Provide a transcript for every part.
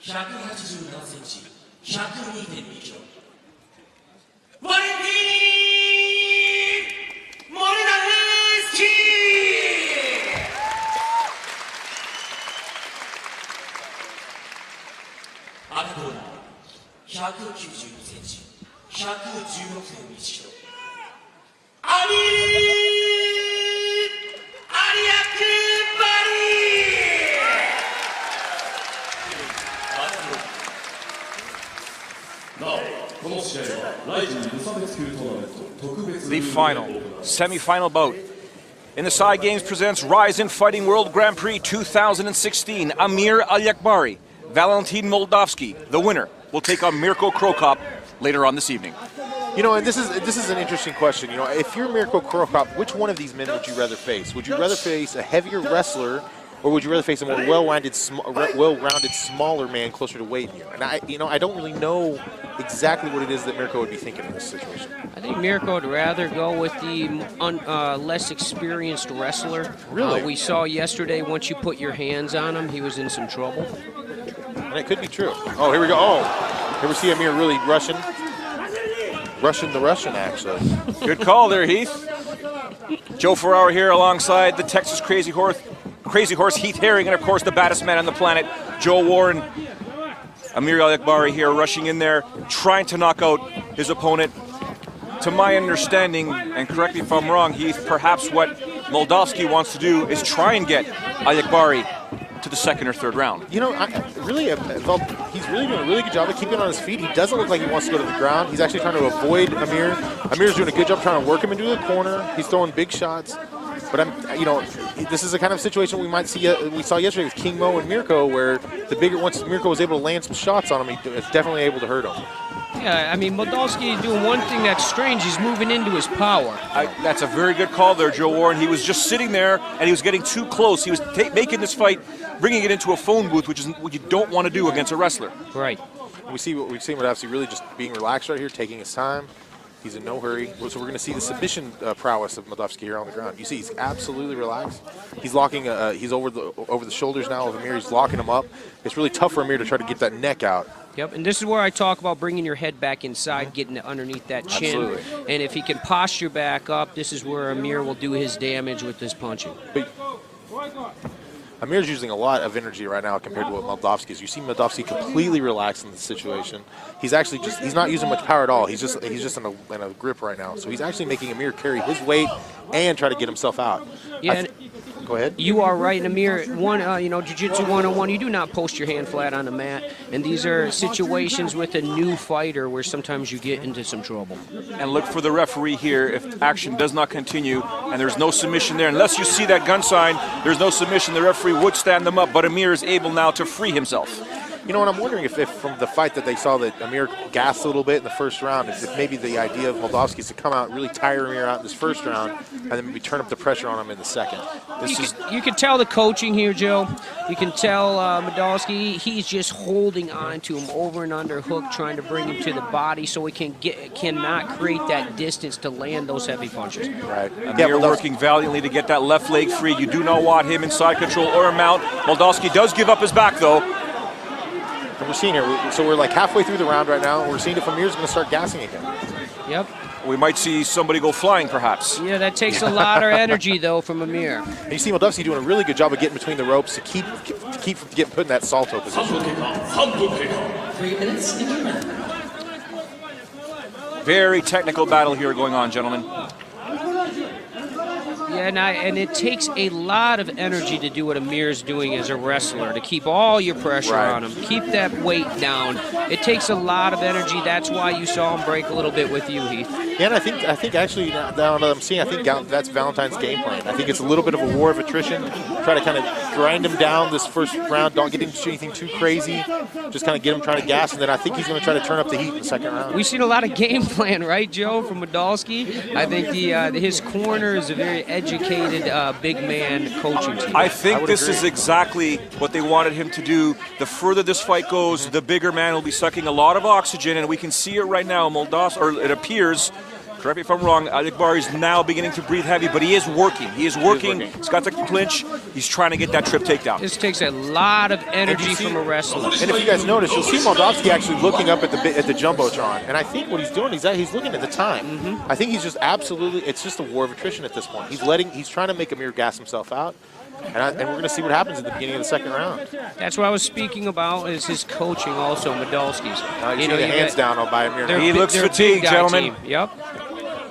187センチ、102.2 キロ。バレンティン・モルダフスキー。赤コーナー、192センチ、116.1 キロ。アミーアリアクバリー。The final, semi-final bout. In the Side Games presents Rise in Fighting World Grand Prix 2016, Amir Aliakbari, Valentin Moldavsky, the winner, will take on Mirko Krokop later on this evening. You know, and this is an interesting question. You know, if you're Mirko Krokop, which one of these men would you rather face? Would you rather face a heavier wrestler, or would you rather face a more well-rounded, smaller man closer to weight here? And I don't really know exactly what it is that Mirko would be thinking in this situation. I think Mirko would rather go with the less experienced wrestler. Really? We saw yesterday, once you put your hands on him, he was in some trouble. And it could be true. Oh, here we go. Oh, here we see Amir really rushing the Russian, actually. Good call there, Heath. Joe Ferrara here alongside the Texas Crazy Horse Heath Herring, and of course the baddest man on the planet, Joe Warren. Amir Aliakbari here rushing in there, trying to knock out his opponent. To my understanding, and correct me if I'm wrong, Heath, perhaps what Moldavsky wants to do is try and get Aliakbari to the second or third round. You know, he's really doing a really good job of keeping on his feet. He doesn't look like he wants to go to the ground. He's actually trying to avoid Amir. Amir's doing a good job trying to work him into the corner. He's throwing big shots. But this is the kind of situation we saw yesterday with King Mo and Mirko, where once Mirko was able to land some shots on him, he was definitely able to hurt him. Yeah, I mean, Moldavsky is doing one thing that's strange. He's moving into his power. That's a very good call there, Joe Warren. He was just sitting there, and he was getting too close. He was making this fight, bringing it into a phone booth, which is what you don't want to do against a wrestler. Right. We've seen Moldavsky really just being relaxed right here, taking his time. He's in no hurry. So we're going to see the submission prowess of Moldavsky here on the ground. You see, he's absolutely relaxed. He's locking. He's over the shoulders now of Amir. He's locking him up. It's really tough for Amir to try to get that neck out. Yep, and this is where I talk about bringing your head back inside, getting it underneath that chin. Absolutely. And if he can posture back up, this is where Amir will do his damage with his punching. But Amir's using a lot of energy right now compared to what Moldavsky is. You see Moldavsky completely relaxed in this situation. He's actually he's not using much power at all. He's just in a grip right now. So he's actually making Amir carry his weight and try to get himself out. Yeah. Go ahead. You are right, Amir. Jiu-Jitsu 101, you do not post your hand flat on the mat. And these are situations with a new fighter where sometimes you get into some trouble. And look for the referee here. If action does not continue and there's no submission there, unless you see that gun sign, there's no submission, the referee would stand them up. But Amir is able now to free himself. You know what, I'm wondering if from the fight that they saw that Amir gassed a little bit in the first round, if maybe the idea of Moldavsky is to come out and really tire Amir out in this first round and then maybe turn up the pressure on him in the second. You can tell the coaching here, Joe. You can tell Moldavsky, he's just holding on to him over and under hook, trying to bring him to the body so he cannot create that distance to land those heavy punches. Right. Amir working valiantly to get that left leg free. You do not want him in side control or a mount. Moldavsky does give up his back, though. And we're seeing here, so we're like halfway through the round right now, and we're seeing if Amir's going to start gassing again. Yep. We might see somebody go flying, perhaps. Yeah, that takes a lot of energy, though, from Amir. And you see Moldavsky doing a really good job of getting between the ropes to keep getting put in that salto position. 3 minutes in your round. Very technical battle here going on, gentlemen. Yeah, and it takes a lot of energy to do what Amir's doing as a wrestler, to keep all your pressure on him, keep that weight down. It takes a lot of energy. That's why you saw him break a little bit with you, Heath. Yeah, and I think actually now that I'm seeing, I think that's Valentin's game plan. I think it's a little bit of a war of attrition. Try to kind of grind him down this first round. Don't get him to do anything too crazy. Just kind of get him trying to gas, and then I think he's going to try to turn up the heat in the second round. We've seen a lot of game plan, right, Joe, from Moldavsky. I think his corner is a very educated big man coaching team. I think this is exactly what they wanted him to do. The further this fight goes, the bigger man will be sucking a lot of oxygen, and we can see it right now. It appears Correct me if I'm wrong, Aliakbari is now beginning to breathe heavy, but he is working. He is working. He's got the clinch. He's trying to get that trip takedown. This takes a lot of energy from a wrestler. And if you guys notice, you'll see Moldavsky actually looking up at the Jumbotron. And I think what he's doing is that he's looking at the time. I think he's just absolutely, it's just a war of attrition at this point. He's trying to make Amir gas himself out. And we're going to see what happens at the beginning of the second round. That's what I was speaking about, is his coaching also, Moldavsky's. You know, the hands down by Amir. He looks fatigued, gentlemen. Team. Yep.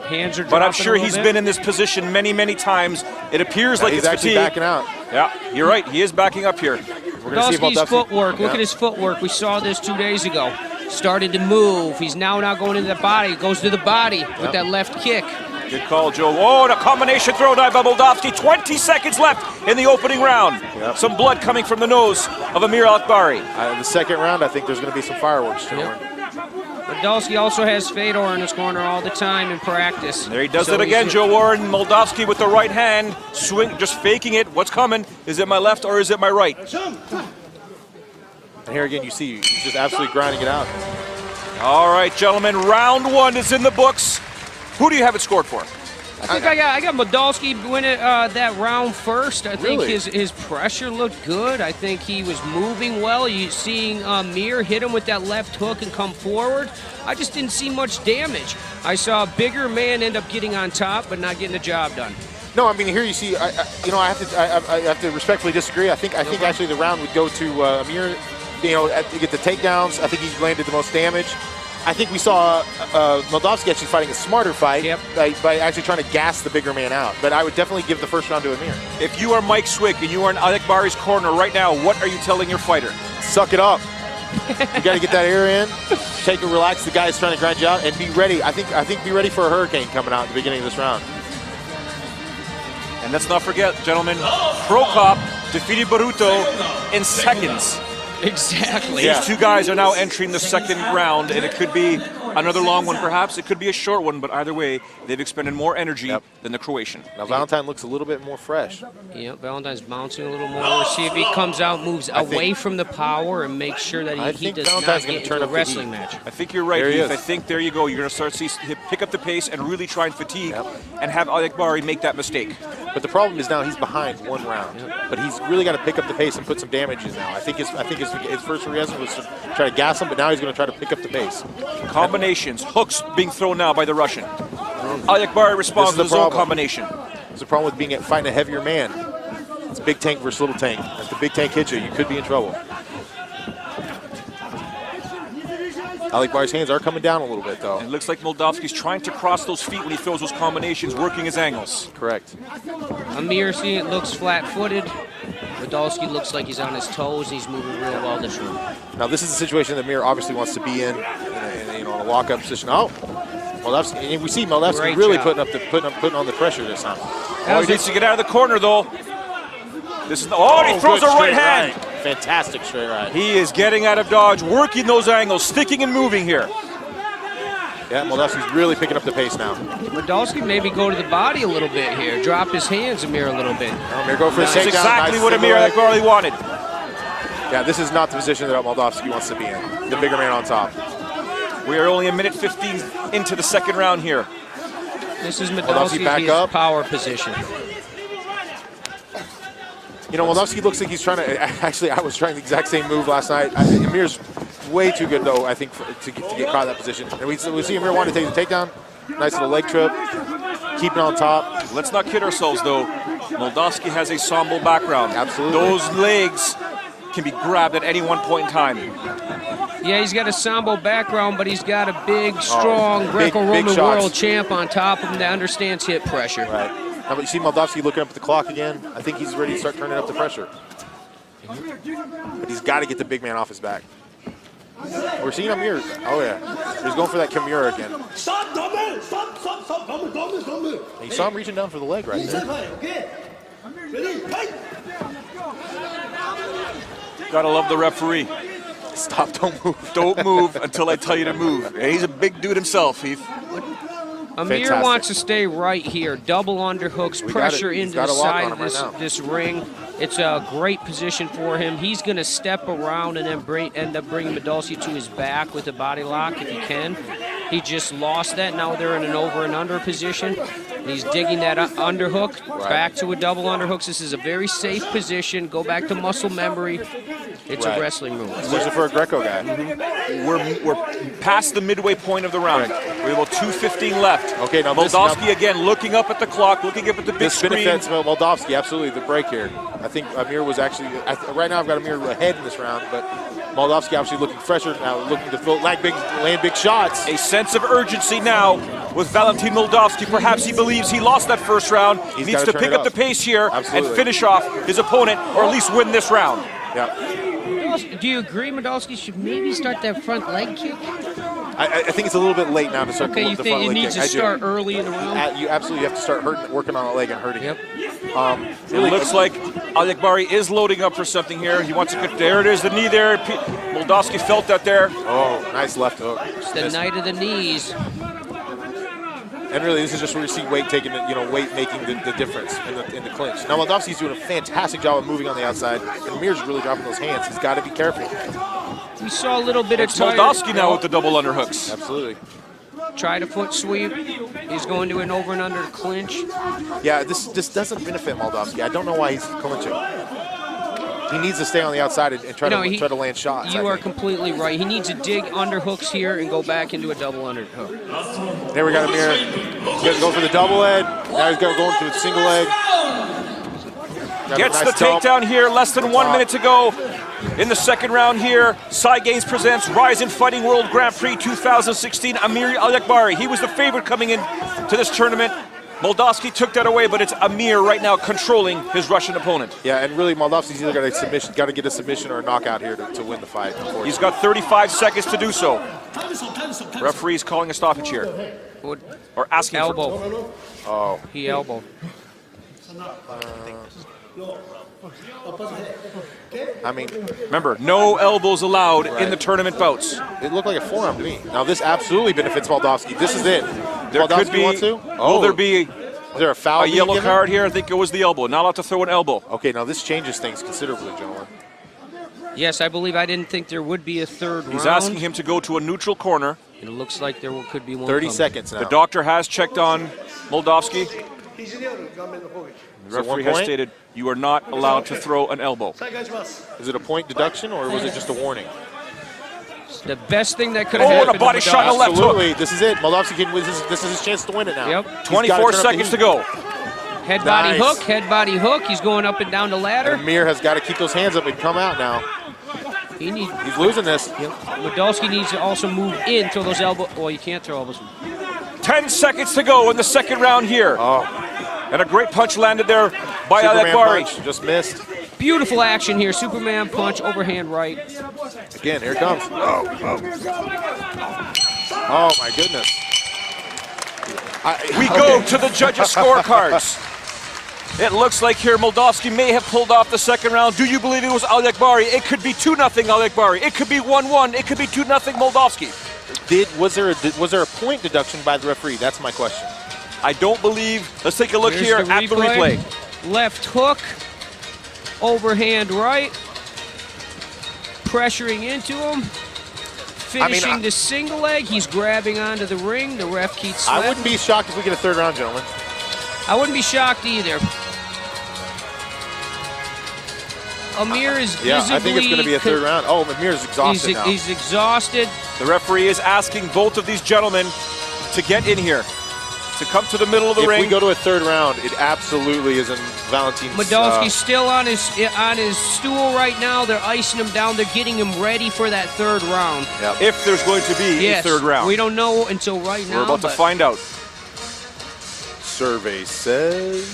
Hands are But I'm sure he's been in this position many, many times. It appears like he's it's actually fatigue. backing out. Yeah, you're right. He is backing up here. We're going to see Moldavsky's footwork. Look at his footwork. We saw this 2 days ago. Started to move. He's now going into the body. Goes to the body with that left kick. Good call, Joe. Oh, and a combination throw dive by Moldavsky. 20 seconds left in the opening round. Some blood coming from the nose of Amir Aliakbari. The second round, I think there's going to be some fireworks. Moldavsky also has Fedor in his corner all the time in practice. There he does it again, Joe Warren. Moldavsky with the right hand, swing, just faking it. What's coming? Is it my left or is it my right? And here again, you see, he's just absolutely grinding it out. All right, gentlemen, round one is in the books. Who do you have it scored for? I think I got Moldavsky winning that round first. I think his pressure looked good. I think he was moving well. You seeing Amir hit him with that left hook and come forward. I just didn't see much damage. I saw a bigger man end up getting on top, but not getting the job done. No, I mean, here you see, I have to respectfully disagree. I think actually the round would go to Amir. You know, to get the takedowns. I think he landed the most damage. I think we saw Moldavsky actually fighting a smarter fight by actually trying to gas the bigger man out. But I would definitely give the first round to Amir. If you are Mike Swick and you are in Aliakbari's corner right now, what are you telling your fighter? Suck it up. You got to get that air in, take it, relax. The guy's trying to grind you out, and be ready. I think be ready for a hurricane coming out at the beginning of this round. And let's not forget, gentlemen, Prokop defeated Baruto in seconds. Exactly. These two guys are now entering the second round, and it could be another long one, perhaps. It could be a short one, but either way, they've expended more energy than the Croatian. Now, Valentin looks a little bit more fresh. Yeah, Valentin's bouncing a little more. We'll see if he comes out, moves away from the power, and makes sure that he does not get into a wrestling match. I think you're right, Heath. I think there you go. You're going to start to see him pick up the pace and really try and fatigue and have Aliakbari make that mistake. But the problem is now he's behind one round. But he's really got to pick up the pace and put some damages now. I think his first reaction was to try to gas him, but now he's going to try to pick up the pace. Combinations, hooks being thrown now by the Russian. Aliakbari responds to his own combination. There's a problem with fighting a heavier man. It's big tank versus little tank. If the big tank hits you, you could be in trouble. Aliakbari's hands are coming down a little bit, though. It looks like Moldavsky's trying to cross those feet when he throws those combinations, working his angles. Correct. Amir looks flat-footed. Moldavsky looks like he's on his toes. He's moving real well this round. Now, this is a situation that Amir obviously wants to be in a lock-up position. Oh, Moldavsky, and we see Moldavsky really putting on the pressure this time. Oh, he needs to get out of the corner, though. This is he throws a right hand. Fantastic straight right. He is getting out of dodge, working those angles, sticking and moving here. Yeah, Moldavsky's really picking up the pace now. Moldavsky maybe go to the body a little bit here. Drop his hands, Amir, a little bit. Amir go for a takedown. This is exactly what Amir Aliakbari wanted. Yeah, this is not the position that Moldavsky wants to be in. The bigger man on top. We are only a minute 15 into the second round here. This is Moldavsky's power position. You know, Moldavsky looks like he's trying to. Actually, I was trying the exact same move last night. Amir's way too good, though, I think, to get caught in that position. And we see Amir want to take the takedown. Nice little leg trip. Keep it on top. Let's not kid ourselves, though. Moldavsky has a sambo background. Absolutely. Those legs can be grabbed at any one point in time. Yeah, he's got a sambo background, but he's got a big, strong Greco-Roman world champ on top of him that understands hip pressure. Right. Now, but you see Moldavsky looking up at the clock again. I think he's ready to start turning up the pressure. But he's got to get the big man off his back. We're seeing Amir. Oh, yeah. He's going for that Kimura again. And you saw him reaching down for the leg right there. Gotta love the referee. Stop, don't move. Don't move until I tell you to move. He's a big dude himself, Heath. Amir wants to stay right here. Double underhooks, pressure into the side of this ring. It's a great position for him. He's going to step around and then end up bringing Moldavsky to his back with a body lock if he can. He just lost that. Now they're in an over and under position. He's digging that underhook back to a double underhooks. This is a very safe position. Go back to muscle memory. It's a wrestling move. Especially for a Greco guy. We're past the midway point of the round. We have about 2:15 left. Okay, now Moldavsky again looking up at the clock, looking up at the big screen. This benefits Moldavsky, absolutely, the break here. I think Amir was actually, right now I've got Amir ahead in this round, but Moldavsky obviously looking fresher now, looking to land big shots. A sense of urgency now with Valentin Moldavsky. Perhaps he believes he lost that first round. He needs to pick up the pace here and finish off his opponent, or at least win this round. Yeah. Do you agree Moldavsky should maybe start that front leg kick? I think it's a little bit late now to start the front leg kick. Okay, you think it needs to start early in the round? You absolutely have to start working on a leg and hurting it. It looks like Aliakbari is loading up for something here. He wants to get, there it is, the knee there. Moldavsky felt that there. Oh, nice left hook. It's the night of the knees. And really, this is just where you see weight taking, weight making the difference in the clinch. Now, Moldavsky's doing a fantastic job of moving on the outside, and Amir's really dropping those hands. He's got to be careful. We saw a little bit of Moldavsky now with the double underhooks. Absolutely. Tried a foot sweep. He's going to an over and under clinch. Yeah, this doesn't benefit Moldavsky. I don't know why he's clinching. He needs to stay on the outside and try to land shots. You are completely right. He needs to dig underhooks here and go back into a double underhook. There we got Amir. He's going to go for the double leg. Now he's going to go into a single leg. Gets the takedown here. Less than 1 minute to go in the second round here. Side Games presents Rise Fighting World Grand Prix 2016. Amir Aliakbari. He was the favorite coming in to this tournament. Moldavsky took that away, but it's Amir right now controlling his Russian opponent. Yeah, and really Moldavsky's either got to get a submission or a knockout here to win the fight. He's got 35 seconds to do so. Referee's calling a stoppage here. Or asking elbow. Oh. He elbowed. I mean, remember, no elbows allowed in the tournament bouts. It looked like a forearm to me. Now this absolutely benefits Moldavsky. This is it. There could be. Will there be? Is there a foul? A yellow card here? I think it was the elbow. Not allowed to throw an elbow. Okay, now this changes things considerably, gentlemen. Yes, I believe I didn't think there would be a third round. He's asking him to go to a neutral corner. It looks like there could be one. 30 seconds now. The doctor has checked on Moldavsky. The referee has stated you are not allowed to throw an elbow. Is it a point deduction or was it just a warning? The best thing that could have happened. Oh, a body shot on the left hook. Absolutely, this is it. Moldavsky can win. This is his chance to win it now. Yep. 24 seconds to go. Head body hook, head body hook. He's going up and down the ladder. And Amir has got to keep those hands up and come out now. He's losing this. Moldavsky needs to also move in, throw those elbows. Well, you can't throw elbows. 10 seconds to go in the second round here. Oh. And a great punch landed there by Aliakbari. Just missed. Beautiful action here. Superman punch, overhand right. Again, here it comes. Oh my goodness. We go to the judges' scorecards. It looks like here Moldavsky may have pulled off the second round. Do you believe it was Aliakbari? It could be 2-0 Aliakbari. It could be 1-1. It could be 2-0 Moldavsky. Was there a point deduction by the referee? That's my question. I don't believe. Let's take a look here at the replay. Left hook, overhand right, pressuring into him, finishing the single leg. He's grabbing onto the ring. The ref keeps sweating. I wouldn't be shocked if we get a third round, gentlemen. I wouldn't be shocked either. Amir is visibly... Yeah, I think it's going to be a third round. Oh, Amir's exhausted now. He's exhausted. The referee is asking both of these gentlemen to get in here, to come to the middle of the ring. If we go to a third round, it absolutely is in Valentin's... Moldavsky's still on his stool right now. They're icing him down. They're getting him ready for that third round. Yep. If there's going to be a third round. We don't know until right now. We're about to find out. Survey says...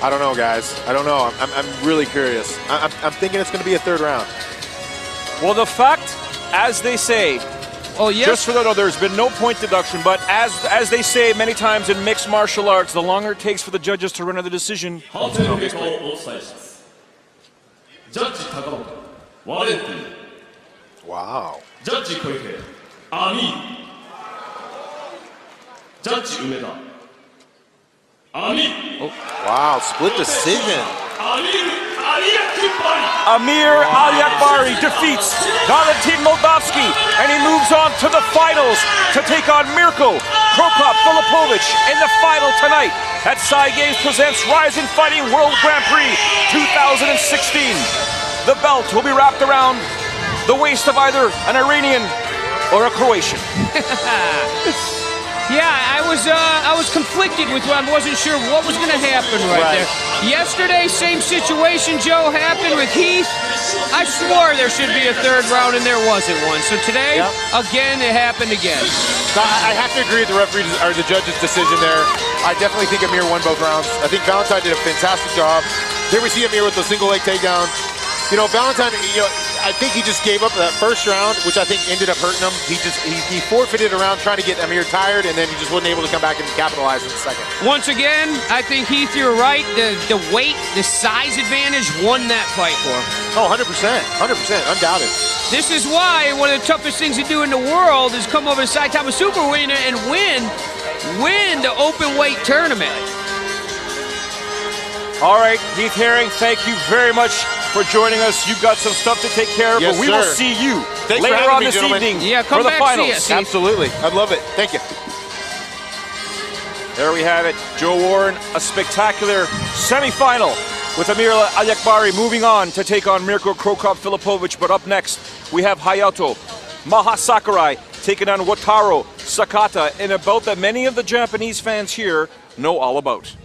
I don't know, guys. I don't know. I'm really curious. I'm thinking it's going to be a third round. Well, the fact, as they say, Oh, yes. Just for that, no, there's been no point deduction, but as they say many times in mixed martial arts, the longer it takes for the judges to render the decision. 判定の結果をお伝えします。ジャッジ高本、ワレンティン。 Wow. ジャッジ小池、アミー。ジャッジ梅田、アミー。 Wow, split decision. Amir Aliakbari defeats Valentin Moldavsky, and he moves on to the finals to take on Mirko Filipovic in the final tonight at Sai Games presents Rising Fighting World Grand Prix 2016. The belt will be wrapped around the waist of either an Iranian or a Croatian. Yeah, I was conflicted with I wasn't sure what was going to happen right there. Yesterday, same situation, Joe, happened with Heath. I swore there should be a third round, and there wasn't one. So today, again, it happened again. So I have to agree with the referee or the judge's decision there. I definitely think Amir won both rounds. I think Valentin did a fantastic job. There we see Amir with the single leg takedown. You know, Valentin, you know, I think he just gave up that first round, which I think ended up hurting him. He forfeited a round trying to get Amir tired, and then he just wasn't able to come back and capitalize in the second. Once again, I think, Heath, you're right. The weight, the size advantage won that fight for him. Oh, 100%, 100%, undoubted. This is why one of the toughest things to do in the world is come over to Saitama Super Arena and win the open weight tournament. All right, Heath Herring, thank you very much for joining us. You've got some stuff to take care of, Yes, but we will see you Thanks later for having on me, this gentlemen. evening Yeah, come for the back, finals. see us, Heath. Absolutely, I'd love it. Thank you. There we have it. Joe Warren, a spectacular semifinal with Amir Aliakbari moving on to take on Mirko Filipovic. But up next, we have Hayato Mahasakurai taking on Wataru Sakata in a bout that many of the Japanese fans here know all about.